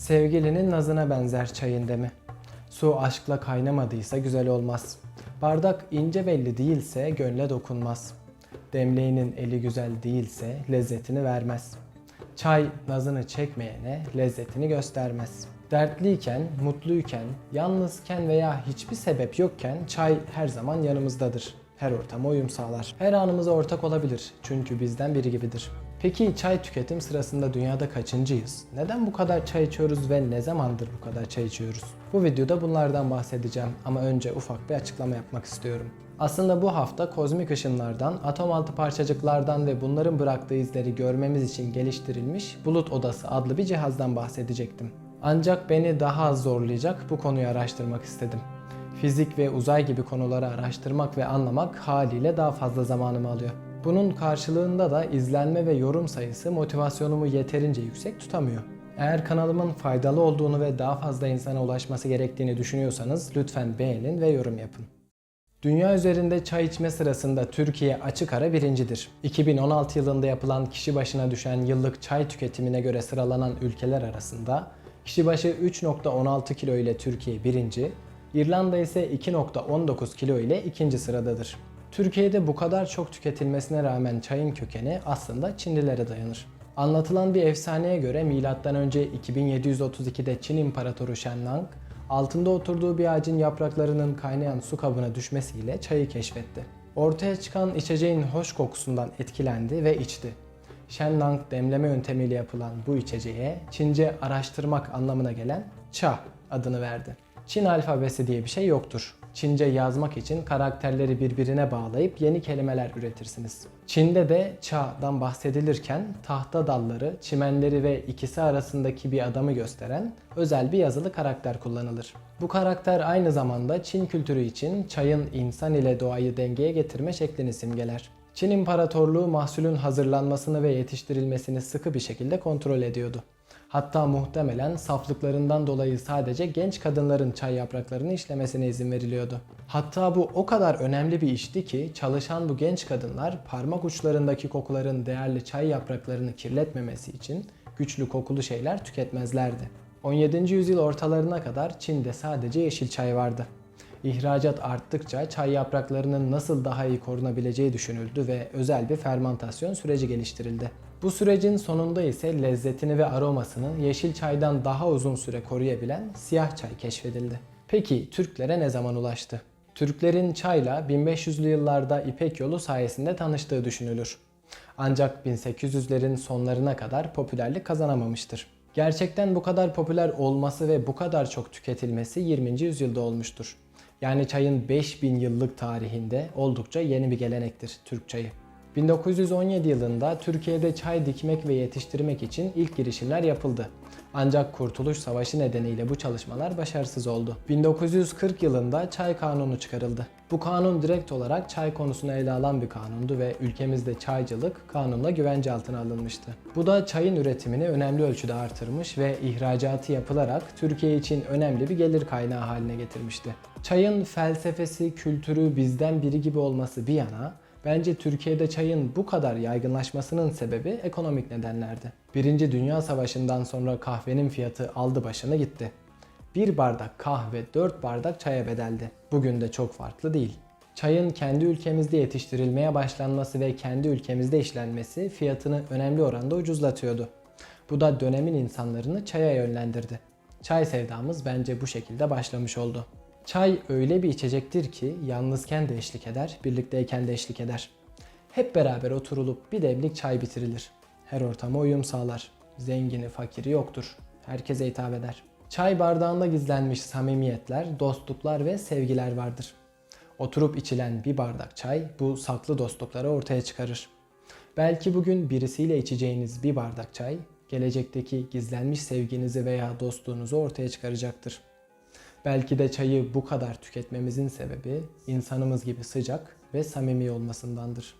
Sevgilinin nazına benzer çayın demi. Su aşkla kaynamadıysa güzel olmaz. Bardak ince belli değilse gönle dokunmaz. Demleğinin eli güzel değilse lezzetini vermez. Çay nazını çekmeyene lezzetini göstermez. Dertliyken, mutluyken, yalnızken veya hiçbir sebep yokken çay her zaman yanımızdadır. Her ortama uyum sağlar. Her anımıza ortak olabilir çünkü bizden biri gibidir. Peki çay tüketim sırasında dünyada kaçıncıyız? Neden bu kadar çay içiyoruz ve ne zamandır bu kadar çay içiyoruz? Bu videoda bunlardan bahsedeceğim ama önce ufak bir açıklama yapmak istiyorum. Aslında bu hafta kozmik ışınlardan, atom altı parçacıklardan ve bunların bıraktığı izleri görmemiz için geliştirilmiş Bulut Odası adlı bir cihazdan bahsedecektim. Ancak beni daha az zorlayacak bu konuyu araştırmak istedim. Fizik ve uzay gibi konuları araştırmak ve anlamak haliyle daha fazla zamanımı alıyor. Bunun karşılığında da izlenme ve yorum sayısı motivasyonumu yeterince yüksek tutamıyor. Eğer kanalımın faydalı olduğunu ve daha fazla insana ulaşması gerektiğini düşünüyorsanız lütfen beğenin ve yorum yapın. Dünya üzerinde çay içme sırasında Türkiye açık ara birincidir. 2016 yılında yapılan kişi başına düşen yıllık çay tüketimine göre sıralanan ülkeler arasında kişi başı 3,16 kilo ile Türkiye birinci, İrlanda ise 2,19 kilo ile ikinci sıradadır. Türkiye'de bu kadar çok tüketilmesine rağmen çayın kökeni aslında Çinlilere dayanır. Anlatılan bir efsaneye göre M.Ö. 2732'de Çin İmparatoru Shenlang, altında oturduğu bir ağacın yapraklarının kaynayan su kabına düşmesiyle çayı keşfetti. Ortaya çıkan içeceğin hoş kokusundan etkilendi ve içti. Shenlang demleme yöntemiyle yapılan bu içeceğe Çince araştırmak anlamına gelen ça adını verdi. Çin alfabesi diye bir şey yoktur. Çince yazmak için karakterleri birbirine bağlayıp yeni kelimeler üretirsiniz. Çin'de de ça'dan bahsedilirken tahta dalları, çimenleri ve ikisi arasındaki bir adamı gösteren özel bir yazılı karakter kullanılır. Bu karakter aynı zamanda Çin kültürü için çayın insan ile doğayı dengeye getirme şeklini simgeler. Çin İmparatorluğu mahsulün hazırlanmasını ve yetiştirilmesini sıkı bir şekilde kontrol ediyordu. Hatta muhtemelen saflıklarından dolayı sadece genç kadınların çay yapraklarını işlemesine izin veriliyordu. Hatta bu o kadar önemli bir işti ki çalışan bu genç kadınlar parmak uçlarındaki kokuların değerli çay yapraklarını kirletmemesi için güçlü kokulu şeyler tüketmezlerdi. 17. yüzyıl ortalarına kadar Çin'de sadece yeşil çay vardı. İhracat arttıkça çay yapraklarının nasıl daha iyi korunabileceği düşünüldü ve özel bir fermantasyon süreci geliştirildi. Bu sürecin sonunda ise lezzetini ve aromasını yeşil çaydan daha uzun süre koruyabilen siyah çay keşfedildi. Peki Türklere ne zaman ulaştı? Türklerin çayla 1500'lü yıllarda İpek Yolu sayesinde tanıştığı düşünülür. Ancak 1800'lerin sonlarına kadar popülerlik kazanamamıştır. Gerçekten bu kadar popüler olması ve bu kadar çok tüketilmesi 20. yüzyılda olmuştur. Yani çayın 5000 yıllık tarihinde oldukça yeni bir gelenektir Türk çayı. 1917 yılında Türkiye'de çay dikmek ve yetiştirmek için ilk girişimler yapıldı. Ancak Kurtuluş Savaşı nedeniyle bu çalışmalar başarısız oldu. 1940 yılında Çay Kanunu çıkarıldı. Bu kanun direkt olarak çay konusunu ele alan bir kanundu ve ülkemizde çaycılık kanunla güvence altına alınmıştı. Bu da çayın üretimini önemli ölçüde artırmış ve ihracatı yapılarak Türkiye için önemli bir gelir kaynağı haline getirmişti. Çayın felsefesi, kültürü bizden biri gibi olması bir yana, bence Türkiye'de çayın bu kadar yaygınlaşmasının sebebi ekonomik nedenlerdi. Birinci Dünya Savaşı'ndan sonra kahvenin fiyatı aldı başını gitti. Bir bardak kahve 4 bardak çaya bedeldi. Bugün de çok farklı değil. Çayın kendi ülkemizde yetiştirilmeye başlanması ve kendi ülkemizde işlenmesi fiyatını önemli oranda ucuzlatıyordu. Bu da dönemin insanlarını çaya yönlendirdi. Çay sevdamız bence bu şekilde başlamış oldu. Çay öyle bir içecektir ki yalnızken de eşlik eder, birlikteyken de eşlik eder. Hep beraber oturulup bir demlik çay bitirilir. Her ortama uyum sağlar. Zengini, fakiri yoktur. Herkese hitap eder. Çay bardağında gizlenmiş samimiyetler, dostluklar ve sevgiler vardır. Oturup içilen bir bardak çay bu saklı dostlukları ortaya çıkarır. Belki bugün birisiyle içeceğiniz bir bardak çay, gelecekteki gizlenmiş sevginizi veya dostluğunuzu ortaya çıkaracaktır. Belki de çayı bu kadar tüketmemizin sebebi insanımız gibi sıcak ve samimi olmasındandır.